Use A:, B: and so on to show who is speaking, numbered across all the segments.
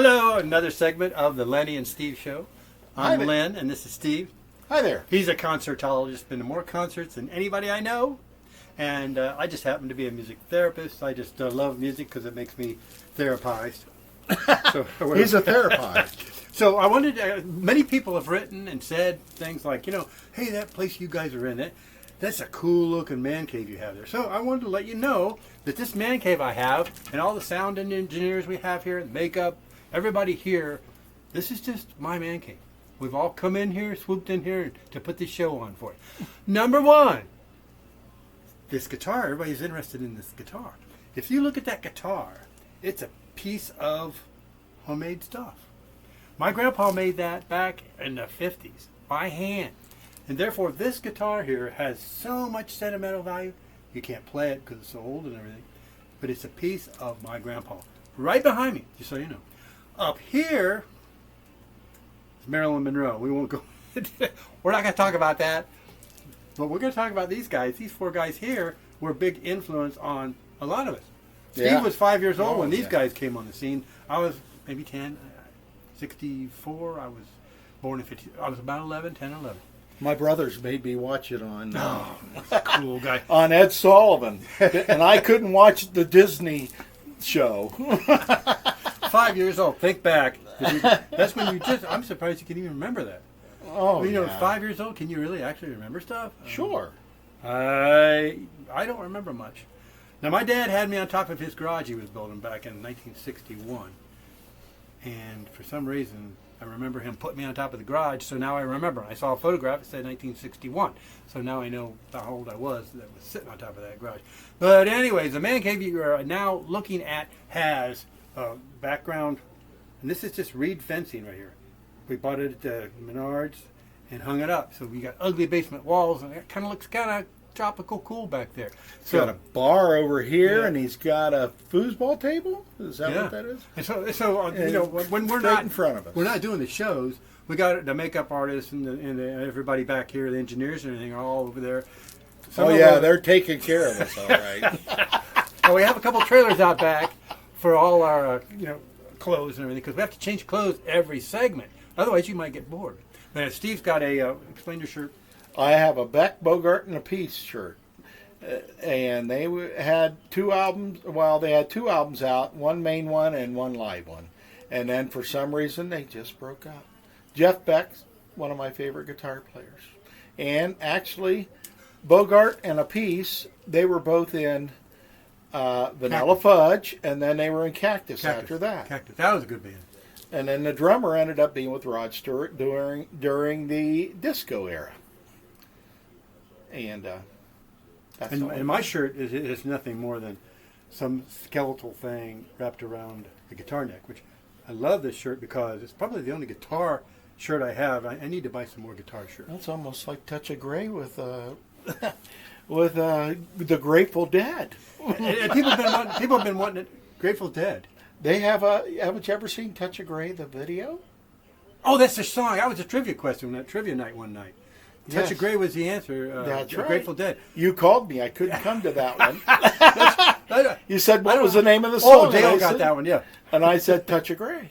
A: Hello, another segment of the Lenny and Steve Show. I'm Len, and this is Steve.
B: Hi there.
A: He's a concertologist, been to more concerts than anybody I know. And I just happen to be a music therapist. I just love music because it makes me therapized. So,
B: He's a therapist.
A: So I wanted many people have written and said things like, hey, that place you guys are in, that's a cool looking man cave you have there. So I wanted to let you know that this man cave I have, and all the sound and engineers we have here, makeup, everybody here, this is just my man cave. We've all come in here, swooped in here to put this show on for you. Number one, this guitar. Everybody's interested in this guitar. If you look at that guitar, it's a piece of homemade stuff. My grandpa made that back in the 50s by hand. And therefore, this guitar here has so much sentimental value. You can't play it because it's so old and everything. But it's a piece of my grandpa. Right behind me, just so you know. Up here is Marilyn Monroe. We won't go. We're not going to talk about that. But we're going to talk about these guys. These four guys here were a big influence on a lot of us. Steve was 5 years old when these guys came on the scene. I was maybe 10, 64. I was born in 50. I was about 11, 10, 11.
B: My brothers made me watch it on
A: Cool guy.
B: on Ed Sullivan. And I couldn't watch the Disney show.
A: 5 years old. Think back. That's when you just, I'm surprised you can even remember that.
B: Oh,
A: You know, 5 years old, can you really actually remember stuff?
B: Sure.
A: I don't remember much. Now, my dad had me on top of his garage he was building back in 1961. And for some reason, I remember him putting me on top of the garage, so now I remember. I saw a photograph that said 1961. So now I know how old I was that was sitting on top of that garage. But anyways, the man cave you are now looking at has a background, and this is just reed fencing right here. We bought it at Menards and hung it up. So we got ugly basement walls, and it kind of looks kind of tropical cool back there.
B: He's got a bar over here, and he's got a foosball table. Is that what that is?
A: And so when we're
B: straight
A: not
B: in front of us,
A: we're not doing the shows. We got the makeup artists and everybody back here, the engineers and everything, are all over there.
B: They're taking care of us, all right.
A: So we have a couple trailers out back for all our clothes and everything, because we have to change clothes every segment. Otherwise, you might get bored. Now, Steve's got a explain your shirt.
B: I have a Beck, Bogart, and a Peace shirt. And they had two albums. Well, they had two albums out, one main one and one live one. And then for some reason, they just broke up. Jeff Beck's one of my favorite guitar players. And actually, Bogart and a Peace, they were both in Vanilla Fudge, and then they were in Cactus after that.
A: Cactus. That was a good band.
B: And then the drummer ended up being with Rod Stewart during the disco era. And that's
A: and my shirt is nothing more than some skeletal thing wrapped around the guitar neck, which I love this shirt because it's probably the only guitar shirt I have. I need to buy some more guitar shirts.
B: That's almost like Touch of Grey with with the Grateful Dead.
A: And people have been wanting it. Grateful Dead.
B: They have haven't you ever seen Touch of Grey, the video?
A: Oh, that's the song. That was a trivia question on that trivia night one night. Touch of Grey was the answer.
B: That's right.
A: Grateful Dead.
B: You called me. I couldn't come to that one. You said, what was the name of the song?
A: Oh, Dale got that one, yeah.
B: And I said, Touch of Grey.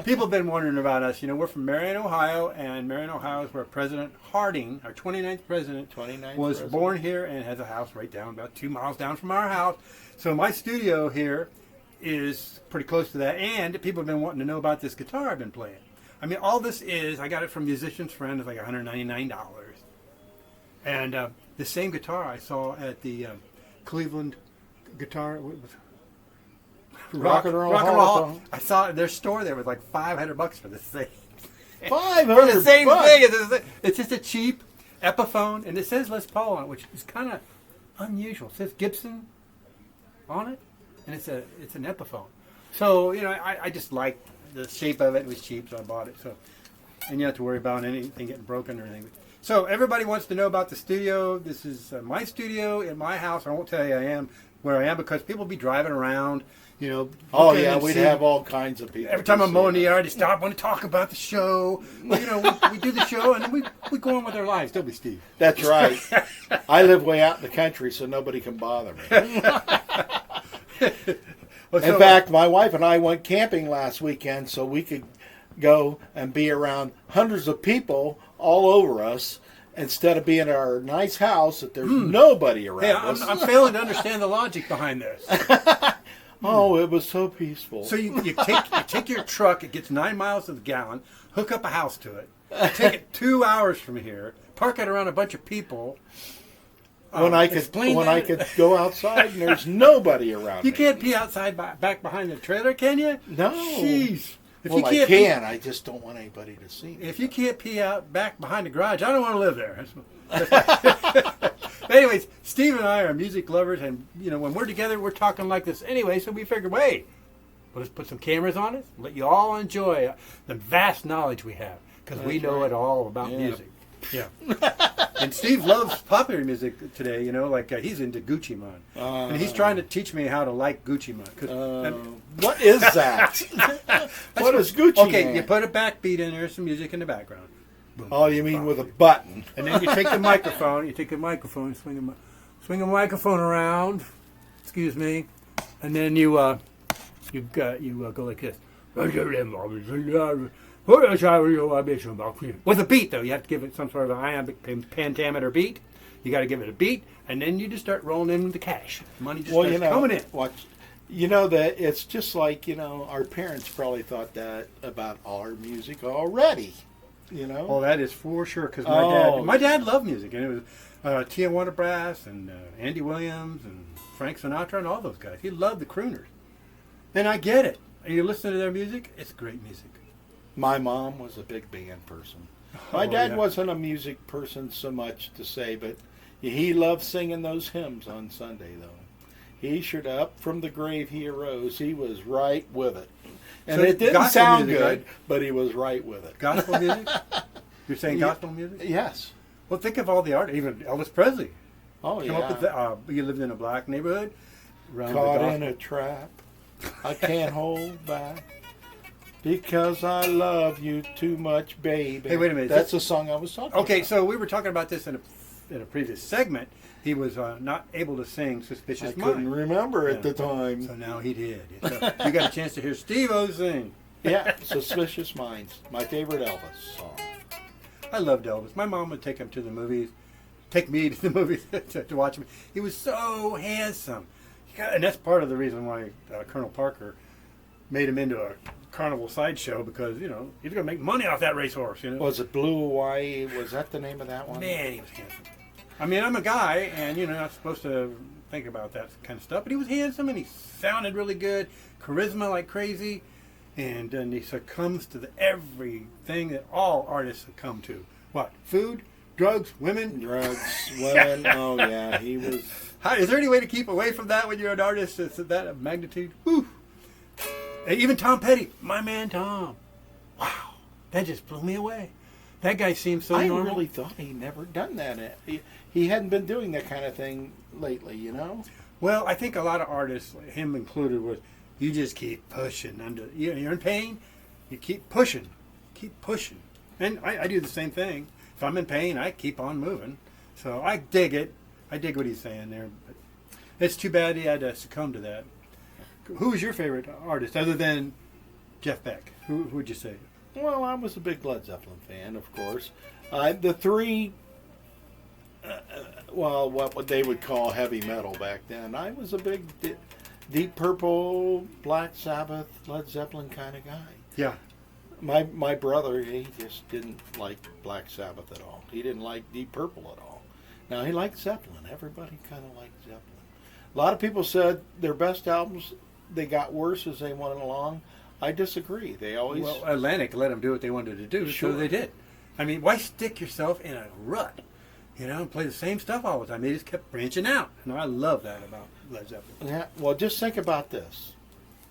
A: People have been wondering about us. We're from Marion, Ohio, and Marion, Ohio is where President Harding, our 29th president, was born here and has a house right down, about 2 miles down from our house. So my studio here is pretty close to that, and people have been wanting to know about this guitar I've been playing. I mean, all this is, I got it from Musician's Friend, it's like $199. And the same guitar I saw at the Cleveland Guitar,
B: Rock and Roll
A: Hall. I saw their store there was like $500 for this thing.
B: $500
A: for the same thing. It's just a cheap Epiphone, and it says Les Paul on it, which is kind of unusual. It says Gibson on it, and it's an Epiphone. So I just liked the shape of it. It was cheap, so I bought it. So, and you don't have to worry about anything getting broken or anything. So everybody wants to know about the studio. This is my studio in my house. I won't tell you where I am because people be driving around.
B: Oh yeah, we'd have all kinds of people.
A: Every time I'm mowing the yard, they stop, want to talk about the show. Well, we do the show and then we go on with our lives, don't we, Steve?
B: That's right. I live way out in the country, so nobody can bother me.
A: Well,
B: In fact, my wife and I went camping last weekend so we could go and be around hundreds of people all over us instead of being in our nice house that there's nobody around
A: hey,
B: us.
A: I'm failing to understand the logic behind this.
B: Oh, it was so peaceful.
A: So you take your truck, it gets 9 miles to the gallon, hook up a house to it, take it 2 hours from here, park it around a bunch of people.
B: when I could go outside and there's nobody around
A: You
B: me.
A: can't pee outside back behind the trailer, can you?
B: No.
A: Jeez. If
B: Well,
A: you
B: I
A: can't
B: can. I just don't want anybody to see me.
A: If you can't pee out back behind the garage, I don't want to live there. Anyways, Steve and I are music lovers, and when we're together, we're talking like this anyway. So we figured, wait, let's put some cameras on it, let you all enjoy the vast knowledge we have, because we know it all about music. Yeah. And Steve loves popular music today. Like he's into Gucci Mane, and he's trying to teach me how to like Gucci Mane.
B: What is that? What is Gucci
A: Okay,
B: Mane?
A: you put a backbeat in there, some music in the background. Boom,
B: Oh, you mean with a button?
A: and then you take the microphone, swing a microphone around, excuse me, and then you go like this. With a beat, though. You have to give it some sort of an iambic pentameter beat. You got to give it a beat, and then you just start rolling in the cash. Money just starts coming in.
B: Watch. That it's just like our parents probably thought that about our music already.
A: Oh, that is for sure. Because
B: Oh.
A: my dad loved music, and it was Tijuana Brass and Andy Williams and Frank Sinatra and all those guys. He loved the crooners, and I get it. And you listen to their music; it's great music.
B: My mom was a big band person. My dad
A: yeah.
B: wasn't a music person so much to say, but he loved singing those hymns on Sunday, though. He should up from the grave he arose. He was right with it. And
A: So
B: it didn't
A: gospel
B: sound
A: music,
B: good,
A: right?
B: but he was right with it.
A: Gospel music? You're saying gospel music?
B: Yes.
A: Well, think of all the art. Even Elvis Presley.
B: Oh,
A: Come up with you lived in a black neighborhood. Around
B: Caught
A: the
B: in a trap. I can't hold back. Because I love you too much, baby.
A: Hey, wait a minute.
B: That's the song I was talking about.
A: Okay, so we were talking about this in a previous segment. He was not able to sing "Suspicious
B: I
A: Mind."
B: couldn't remember at the
A: So
B: time.
A: now he did. So you got a chance to hear Steve-O sing.
B: Yeah, Suspicious Minds. My favorite Elvis song.
A: I loved Elvis. My mom would take him to the movies, take me to the movies to watch him. He was so handsome. And that's part of the reason why Colonel Parker made him into a carnival sideshow, because he's going to make money off that racehorse.
B: Was it Blue Hawaii? Was that the name of that one?
A: Man, he was handsome. I mean, I'm a guy, and not supposed to think about that kind of stuff, but he was handsome, and he sounded really good, charisma like crazy, and then he succumbs to everything that all artists succumb to. What? Food, drugs, women.
B: Drugs, women. Oh yeah, he was.
A: Is there any way to keep away from that when you're an artist that's of that magnitude? Whew. Even Tom Petty, my man Tom. Wow, that just blew me away. That guy seems so
B: I
A: normal.
B: really thought he'd never done that. He hadn't been doing that kind of thing lately,
A: Well, I think a lot of artists, him included, was you just keep pushing. You're in pain, you keep pushing. And I do the same thing. If I'm in pain, I keep on moving. So I dig it. I dig what he's saying there. But it's too bad he had to succumb to that. Who was your favorite artist other than Jeff Beck? Who would you say?
B: Well, I was a big Led Zeppelin fan, of course. The three, what they would call heavy metal back then. I was a big Deep Purple, Black Sabbath, Led Zeppelin kind of guy.
A: Yeah.
B: My brother, he just didn't like Black Sabbath at all. He didn't like Deep Purple at all. Now, he liked Zeppelin. Everybody kind of liked Zeppelin. A lot of people said their best albums, they got worse as they went along. I disagree. They always...
A: Well, Atlantic let them do what they wanted to do,
B: Sure.
A: so they did. I mean, why stick yourself in a rut? And play the same stuff all the time. They just kept branching out. And I love that about Led Zeppelin.
B: Yeah, well, just think about this.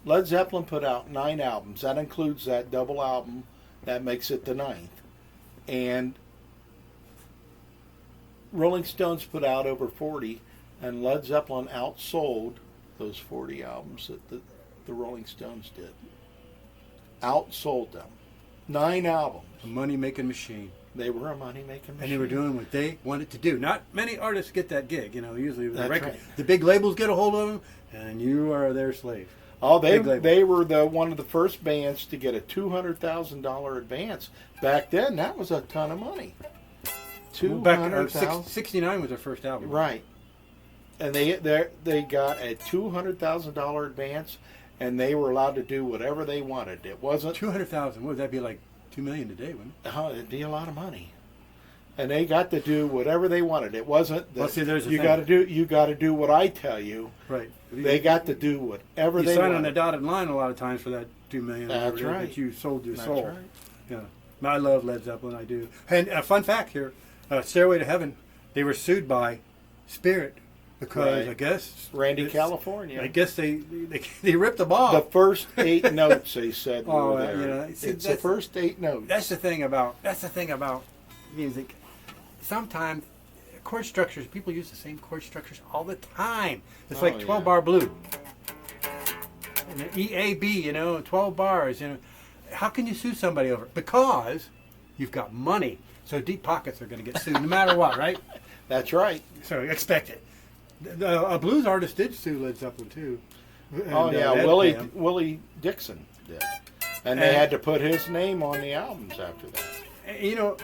B: Led Zeppelin put out 9 albums. That includes that double album. That makes it the 9th. And Rolling Stones put out over 40, and Led Zeppelin outsold those 40 albums that the Rolling Stones did. Outsold them. 9 albums.
A: A money-making machine.
B: They were a money-making machine.
A: And they were doing what they wanted to do. Not many artists get that gig. Usually
B: That's right.
A: the big labels get a hold of them, and you are their slave.
B: Oh,
A: Big label.
B: they were one of the first bands to get a $200,000 advance. Back then, that was a ton of money.
A: Back
B: 200,000.
A: 69 was their first album.
B: Right. And they got a $200,000 advance, and they were allowed to do whatever they wanted. It wasn't
A: 200,000. What would that be, like $2 million today, wouldn't it?
B: Oh, it'd be a lot of money. And they got to do whatever they wanted. It wasn't that
A: Well, see, there's the
B: you
A: thing.
B: got to do what I tell you.
A: Right.
B: They got to do whatever
A: You
B: they
A: sign
B: wanted.
A: on the dotted line a lot of times for that $2 million.
B: That's right.
A: That you sold your
B: That's
A: soul.
B: right.
A: Yeah. I love Led Zeppelin. I do. And a fun fact here: Stairway to Heaven, they were sued by Spirit because
B: Right.
A: I guess
B: Randy, California.
A: I guess they ripped them off.
B: The first 8 notes they said
A: Oh,
B: were there.
A: you know, see,
B: it's the
A: that's-
B: first 8 notes.
A: That's the thing about music. Sometimes chord structures, people use the same chord structures all the time. It's like 12 bar blue. And an EAB, 12 bars, How can you sue somebody over it? Because you've got money. So deep pockets are going to get sued no matter what, right?
B: That's right.
A: So expect it. A blues artist did sue Led Zeppelin too.
B: Oh
A: And,
B: yeah,
A: they had to pay him.
B: Willie Dixon did, and they had to put his name on the albums after that.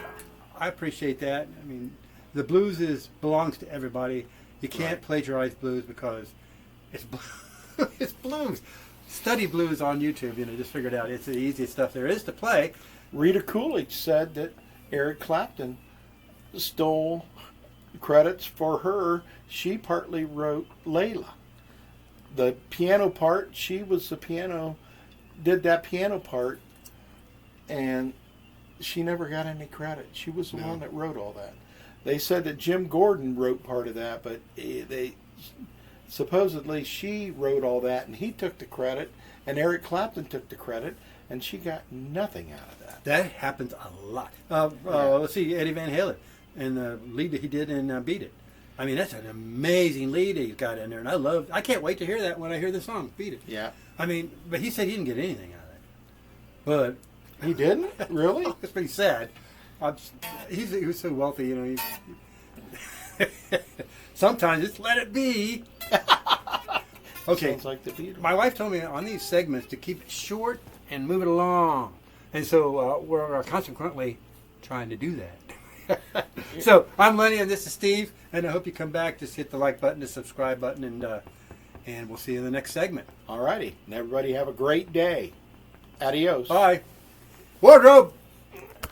A: I appreciate that. I mean, the blues belongs to everybody. You can't plagiarize blues because it's it's blues. Study blues on YouTube. Just figure it out. It's the easiest stuff there is to play.
B: Rita Coolidge said that Eric Clapton stole credits for her. She partly wrote Layla. The piano part, she was the piano, did that piano part, and she never got any credit. She was the one that wrote all that. They said that Jim Gordon wrote part of that, but supposedly she wrote all that, and he took the credit, and Eric Clapton took the credit, and she got nothing out of that.
A: That happens a lot. Let's see, Eddie Van Halen and the lead that he did in Beat It. I mean, that's an amazing lead he's got in there, and I can't wait to hear that when I hear the song, Beat It.
B: Yeah.
A: I mean, but he said he didn't get anything out of it. But
B: He didn't? Really?
A: it's pretty sad. He was so wealthy, Sometimes just let it be. Okay.
B: Sounds like the Beatles.
A: My wife told me on these segments to keep it short and move it along. And so we're consequently trying to do that. So I'm Lenny and this is Steve. And I hope you come back. Just hit the like button, the subscribe button, and we'll see you in the next segment.
B: All righty. And everybody have a great day. Adios.
A: Bye. Wardrobe!